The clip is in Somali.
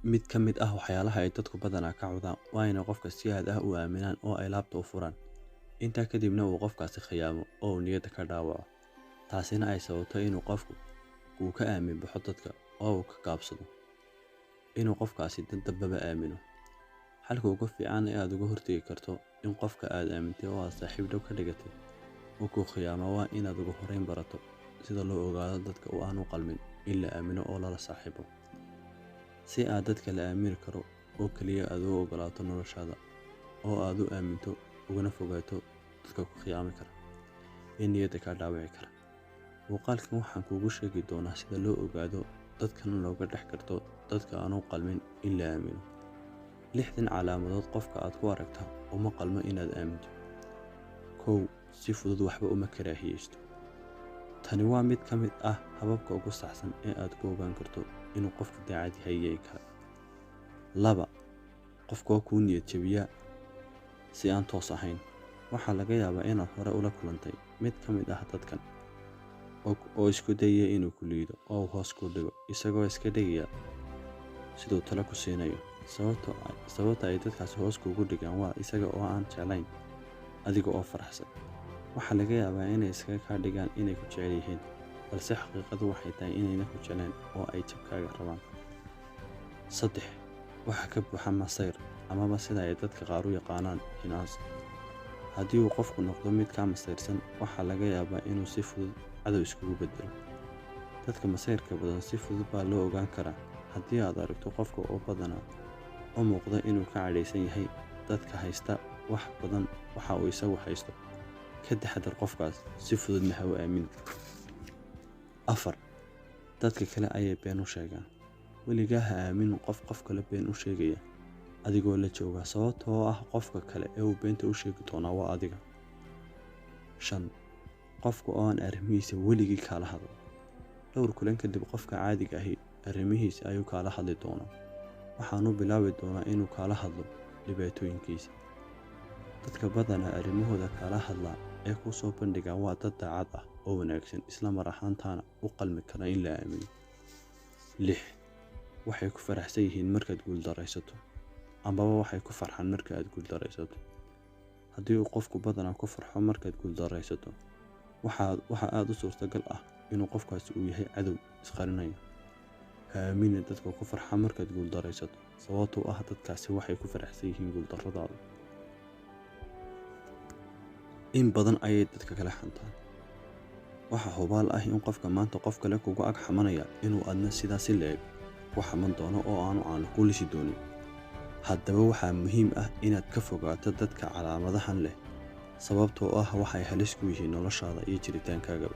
Mid ka mid ah waxyaalaha ay dadku badanaa ka cawdaan waa inay qofka si aad ah u aaminaan oo ay laabta u furaan. Intaa kadibna uu qofkaasi khiyaamo oo uu niyadda ka dhaawaco. Taasina ay sababto inuu qofku uu ka aamin baxo dadka oo uu ka gaabsado inuu qofkaasi dad dambaba aamino. Halka ugu fiican ee aad uga hortagi karto in qofka aad aamintay oo aad saaxiib dhow ka dhigatay uu ku khiyaamo waa inaad ugu horreyn barato sida loo ogaado dadka oo aan u qalmin in la aamino oo lala saaxiibo. Si aad dadka la aamini karo oo kaliya aad u ogolaato noloshaada oo aad u aaminto ugana fogaato dadka ku khiyaami kara ee niyadda ka dhaawici kara. Muuqaalkan waxaan kuugu sheegi doonaa sida loo ogaado dadkana looga dhex karto dadka aan u qalmin in la aamino. 6 calaamadood qofka aad ku aragta uma qalmo inaad aaminto. 1. Si fudud waxba uma karaahiyeysto. Tani waa mid ka mid ah hababka ugu saxsan ee aad ku ogaan karto inuu qofku daacad yahay iyo in kale. 2. Qofka oo kuu niyad jabiya si aan toos ahayn. Waxaa laga yaabaa inaad hore ula kulantay mid ka mid ah dadkan oo isku dayaya inuu ku liido oo uu hoos ku dhigo isagoo iska dhigaya siduu talo ku siinayo. Sababta ay dadkaasi hoos kuugu dhigaan waa isaga oo aan jeclayn adiga oo faraxsan. Waxaa laga yaabaa inay iskaga kaa dhigaan inay ku jecel yihiin, balse xaqiiqadu waxay tahay inayna ku jeclayn oo ay jabkaaga rabaan. 3. Waxa ka buuxa masayr amaba sida ay dadka qaar u yaqaanaan hinaas. Haddii uu qofku noqdo mid ka masayrsan, waxaa laga yaabaa inuu si fudud cadow iskugu beddelo. Dadka masayrka badan si fudud baa loo ogaan karaa. Haddii aad aragto qofka oo badanaa u muuqda inuu ka cadhaysan yahay dadka haysta wax badan waxa uu isagu haysto, ka taxadar qofkaas, si fududna ha u aaminin. 4. Dadka kale ayay been u sheegaan. Weligaa ha aaminin qof kale been u sheegaya adigoo la jooga, sababtoo ah qofka kale ee uu beenta u sheegi doonaa waa adiga. 5. Qofka oo aan arrimihiisa weligii kala hadlo. Dhowr kulan kadib qofka caadiga ahi arrimihiisa ayuu kala hadli doonaa. Waxaanu bilaabi doonaa inuu kala hadlo dhibaatooyinkiisa. Dadka badanaa arrimahooda kala hadla ee ku soo bandhiga waa dad daacad ah oo wanaagsan isla mar ahaantaana u qalmi kara in la aamino. 6. Waxay ku faraxsan yihiin markaad guuldaraysato amaba waxay ku farxaan marka aad guuldaraysato. Haddii uu qofku badanaa ku farxo markaad guuldaraysato, waxa aad u suurtagal ah inuu qofkaasi uu yahay cadow isqarinaya. Ha aaminin dadka ku farxa markaad guuldaraysato, sababtoo ah dadkaasi waxay ku faraxsan yihiin guuldarradaada. In badan ayay dadka kala xantaan. Waxa hubaal ah in qofka maanta qof kale kugu ag xamanaya inuu adna sidaasi le'eg ku xaman doono oo aanu caano ku lisi doonin. Haddaba waxaa muhiim ah inaad ka fogaato dadka calaamadahan leh, sababtoo ah waxay halis ku yihiin noloshaada iyo jiritaankaaga.